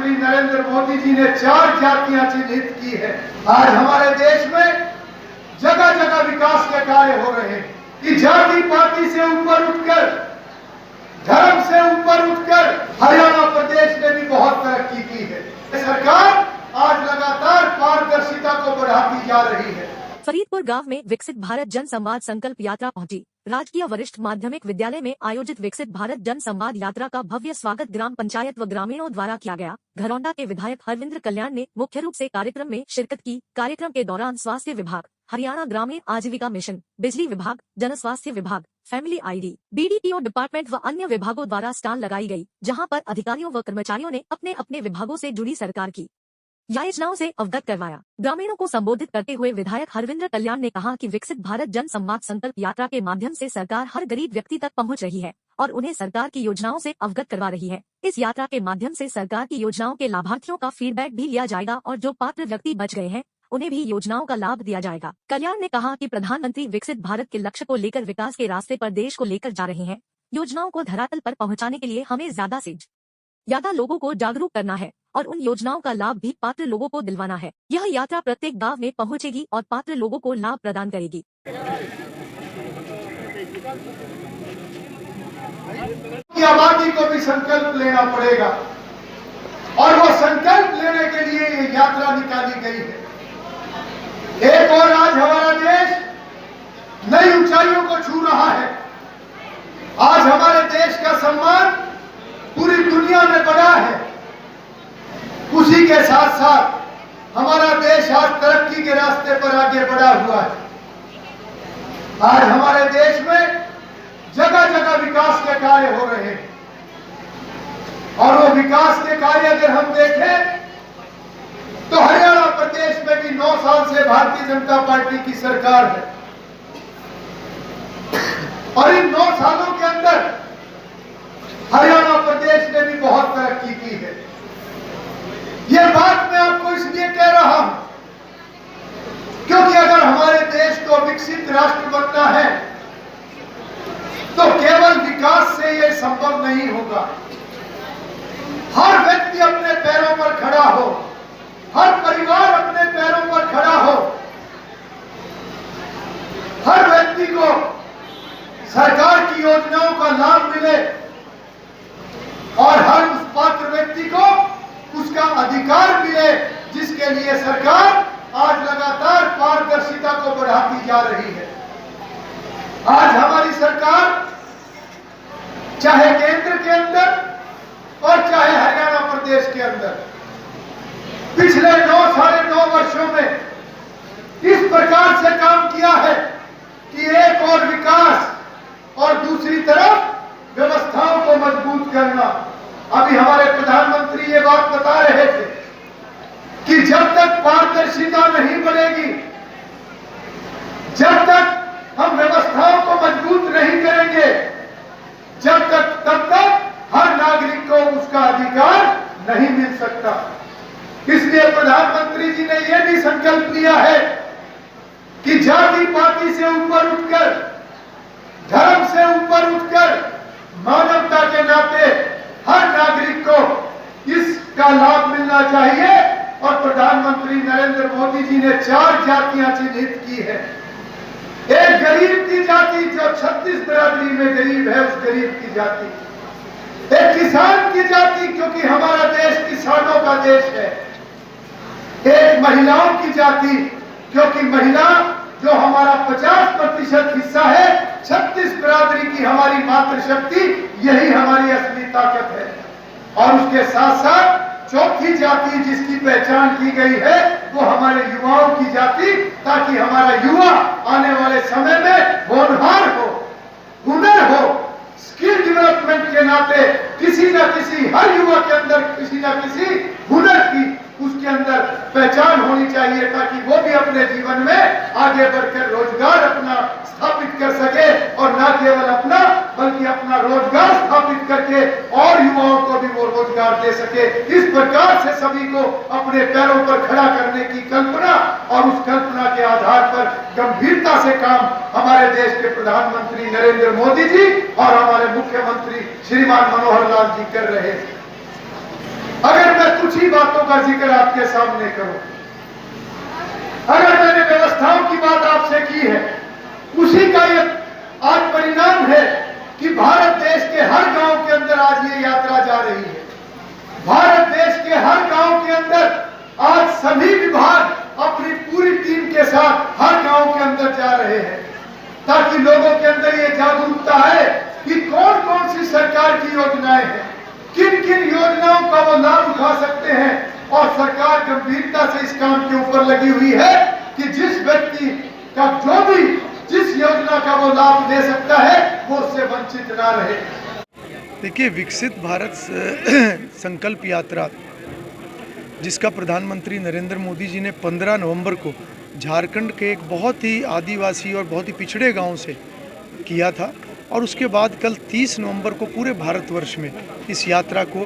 प्रधानमंत्री नरेंद्र मोदी जी ने 4 जातियां चिन्हित की है। आज हमारे देश में जगह जगह विकास के कार्य हो रहे हैं कि जाति पाति से ऊपर उठकर, धर्म से ऊपर उठकर हरियाणा प्रदेश ने भी बहुत तरक्की की है। सरकार आज लगातार पारदर्शिता को बढ़ाती जा रही है। फरीदपुर गांव में विकसित भारत जन संवाद संकल्प यात्रा पहुंची। राजकीय वरिष्ठ माध्यमिक विद्यालय में आयोजित विकसित भारत जन संवाद यात्रा का भव्य स्वागत ग्राम पंचायत व ग्रामीणों द्वारा किया गया। घरौंडा के विधायक हरविंद्र कल्याण ने मुख्य रूप से कार्यक्रम में शिरकत की। कार्यक्रम के दौरान स्वास्थ्य विभाग, हरियाणा ग्रामीण आजीविका मिशन, बिजली विभाग, जन स्वास्थ्य विभाग, फैमिली ID, BDPO डिपार्टमेंट व अन्य विभागों द्वारा स्टॉल लगाई गई, जहां पर अधिकारियों व कर्मचारियों ने अपने अपने विभागों से जुड़ी सरकार की योजनाओं से अवगत करवाया। ग्रामीणों को संबोधित करते हुए विधायक हरविंद्र कल्याण ने कहा कि विकसित भारत जन संवाद संकल्प यात्रा के माध्यम से सरकार हर गरीब व्यक्ति तक पहुंच रही है और उन्हें सरकार की योजनाओं से अवगत करवा रही है। इस यात्रा के माध्यम से सरकार की योजनाओं के लाभार्थियों का फीडबैक भी लिया जाएगा और जो पात्र व्यक्ति बच गए हैं उन्हें भी योजनाओं का लाभ दिया जाएगा। कल्याण ने कहा कि प्रधानमंत्री विकसित भारत के लक्ष्य को लेकर विकास के रास्ते पर देश को लेकर जा रहे हैं। योजनाओं को धरातल पर पहुंचाने के लिए हमें ज्यादा से ज्यादा लोगों को जागरूक करना है और उन योजनाओं का लाभ भी पात्र लोगों को दिलवाना है। यह यात्रा प्रत्येक गांव में पहुंचेगी और पात्र लोगों को लाभ प्रदान करेगी। की आबादी को भी संकल्प लेना पड़ेगा और वो संकल्प लेने के लिए ये यात्रा निकाली गई है। एक और आज हमारा देश नई ऊंचाइयों को छू रहा है। आज हमारे देश का सम्मान पूरी दुनिया में बढ़ा है। उसी के साथ साथ हमारा देश आज तरक्की के रास्ते पर आगे बढ़ा हुआ है। आज हमारे देश में जगह जगह विकास के कार्य हो रहे हैं और वो विकास के कार्य अगर हम देखें तो हरियाणा प्रदेश में भी 9 साल से भारतीय जनता पार्टी की सरकार है और इन 9 सालों के अंदर हरियाणा प्रदेश ने भी बहुत तरक्की की है। यह बात मैं आपको इसलिए कह रहा हूं क्योंकि अगर हमारे देश को विकसित राष्ट्र बनना है तो केवल विकास से यह संभव नहीं होगा। हर व्यक्ति अपने पैरों पर खड़ा हो, हर परिवार अपने पैरों पर खड़ा हो, हर व्यक्ति को सरकार की योजनाओं का लाभ मिले और हर उस पात्र व्यक्ति को उसका अधिकार मिले जिसके लिए सरकार आज लगातार पारदर्शिता को बढ़ाती जा रही है। आज हमारी सरकार चाहे केंद्र के अंदर और चाहे हरियाणा प्रदेश के अंदर पिछले 9-9.5 वर्षों में इस प्रकार से काम किया है कि एक और विकास और दूसरी तरफ व्यवस्थाओं को मजबूत करना। अभी हमारे प्रधानमंत्री ये बात बता रहे थे कि जब तक पारदर्शिता नहीं बढ़ेगी, जब तक हम व्यवस्थाओं को मजबूत नहीं करेंगे, तब तक हर नागरिक को उसका अधिकार नहीं मिल सकता। इसलिए प्रधानमंत्री जी ने यह भी संकल्प लिया है कि जाति पाति से ऊपर उठकर, धर्म से ऊपर उठकर मानवता के नाते हर नागरिक को इसका लाभ मिलना चाहिए और प्रधानमंत्री नरेंद्र मोदी जी ने 4 जातियां चिन्हित की है। एक गरीब की जाति जो 36 बिरादरी में गरीब है, उस गरीब की जाति, एक किसान की जाति क्योंकि हमारा देश किसानों का देश है, एक महिलाओं की जाति क्योंकि महिला जो हमारा 50% हिस्सा है, 36 बिरादरी की हमारी मातृशक्ति, यही हमारी असली ताकत है। और उसके साथ साथ चौथी जाति जिसकी पहचान की गई है वो हमारे युवाओं की जाति, ताकि हमारा युवा आने वाले समय में होनहार हो, हुनर हो, स्किल डेवलपमेंट के नाते किसी न किसी, हर युवा के अंदर किसी न किसी हुनर की उसके अंदर पहचान होनी चाहिए ताकि वो भी अपने जीवन में आगे बढ़कर रोजगार अपना स्थापित कर सके और न केवल अपना बल्कि अपना रोजगार स्थापित करके और युवाओं को भी वो रोजगार दे सके। इस प्रकार से सभी को अपने पैरों पर खड़ा करने की कल्पना और उस कल्पना के आधार पर गंभीरता से काम हमारे देश के प्रधानमंत्री नरेंद्र मोदी जी और हमारे मुख्यमंत्री श्रीमान मनोहर लाल जी कर रहे हैं। अगर मैं कुछ ही बातों का जिक्र आपके सामने करूं। अगर मैंने व्यवस्थाओं की बात आपसे की है, उसी का ये आज परिणाम है कि भारत देश के हर गांव के अंदर आज ये यात्रा जा रही है। भारत देश के हर गांव के अंदर आज सभी विभाग अपनी पूरी टीम के साथ हर गांव के अंदर जा रहे हैं, ताकि लोगों के अंदर ये जागरूकता है कि कौन कौन सी सरकार की योजनाएं हैं, किन किन योजनाओं का वो लाभ उठा सकते हैं। और सरकार गंभीरता से इस काम के ऊपर लगी हुई है कि जिस व्यक्ति का जिस योजना का वो लाभ ले सकता है वो उससे वंचित ना रहे। देखिए, विकसित भारत संकल्प यात्रा जिसका प्रधानमंत्री नरेंद्र मोदी जी ने 15 नवंबर को झारखंड के एक बहुत ही आदिवासी और बहुत ही पिछड़े गांव से किया था, और उसके बाद कल 30 नवंबर को पूरे भारतवर्ष में इस यात्रा को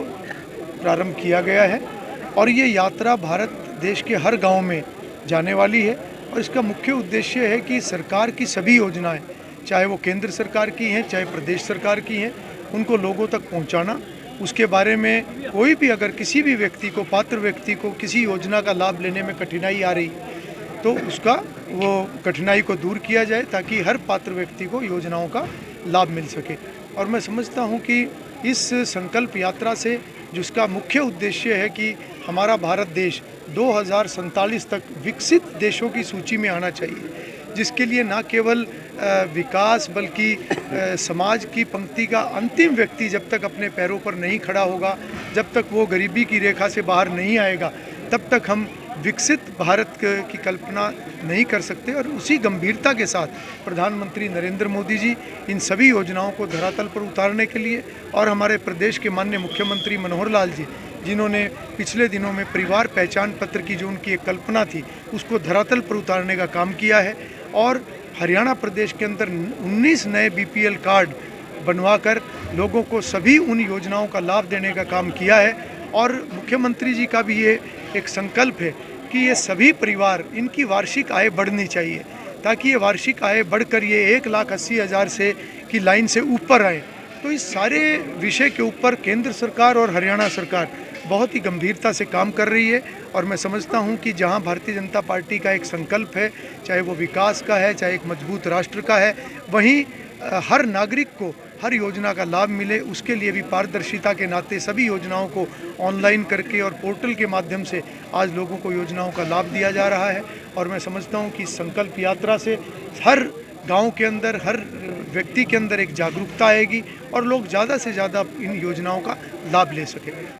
प्रारंभ किया गया है। और ये यात्रा भारत देश के हर गांव में जाने वाली है, और इसका मुख्य उद्देश्य है कि सरकार की सभी योजनाएं, चाहे वो केंद्र सरकार की हैं चाहे प्रदेश सरकार की हैं, उनको लोगों तक पहुंचाना। उसके बारे में कोई भी अगर किसी भी व्यक्ति को, पात्र व्यक्ति को किसी योजना का लाभ लेने में कठिनाई आ रही तो उसका वो कठिनाई को दूर किया जाए, ताकि हर पात्र व्यक्ति को योजनाओं का लाभ मिल सके। और मैं समझता हूँ कि इस संकल्प यात्रा से जिसका मुख्य उद्देश्य है कि हमारा भारत देश 2047 तक विकसित देशों की सूची में आना चाहिए, जिसके लिए न केवल विकास बल्कि समाज की पंक्ति का अंतिम व्यक्ति जब तक अपने पैरों पर नहीं खड़ा होगा, जब तक वो गरीबी की रेखा से बाहर नहीं आएगा, तब तक हम विकसित भारत की कल्पना नहीं कर सकते। और उसी गंभीरता के साथ प्रधानमंत्री नरेंद्र मोदी जी इन सभी योजनाओं को धरातल पर उतारने के लिए, और हमारे प्रदेश के माननीय मुख्यमंत्री मनोहर लाल जी, जिन्होंने पिछले दिनों में परिवार पहचान पत्र की जो उनकी एक कल्पना थी उसको धरातल पर उतारने का काम किया है। और हरियाणा प्रदेश के अंदर 19 नए BPL कार्ड बनवाकर लोगों को सभी उन योजनाओं का लाभ देने का काम किया है। और मुख्यमंत्री जी का भी ये एक संकल्प है कि ये सभी परिवार, इनकी वार्षिक आय बढ़नी चाहिए, ताकि ये वार्षिक आय बढ़कर ये 1,80,000 से की लाइन से ऊपर आए। तो इस सारे विषय के ऊपर केंद्र सरकार और हरियाणा सरकार बहुत ही गंभीरता से काम कर रही है। और मैं समझता हूं कि जहां भारतीय जनता पार्टी का एक संकल्प है, चाहे वो विकास का है, चाहे एक मजबूत राष्ट्र का है, वहीं हर नागरिक को हर योजना का लाभ मिले, उसके लिए भी पारदर्शिता के नाते सभी योजनाओं को ऑनलाइन करके और पोर्टल के माध्यम से आज लोगों को योजनाओं का लाभ दिया जा रहा है। और मैं समझता हूं कि संकल्प यात्रा से हर गांव के अंदर, हर व्यक्ति के अंदर एक जागरूकता आएगी और लोग ज़्यादा से ज़्यादा इन योजनाओं का लाभ ले सकेंगे।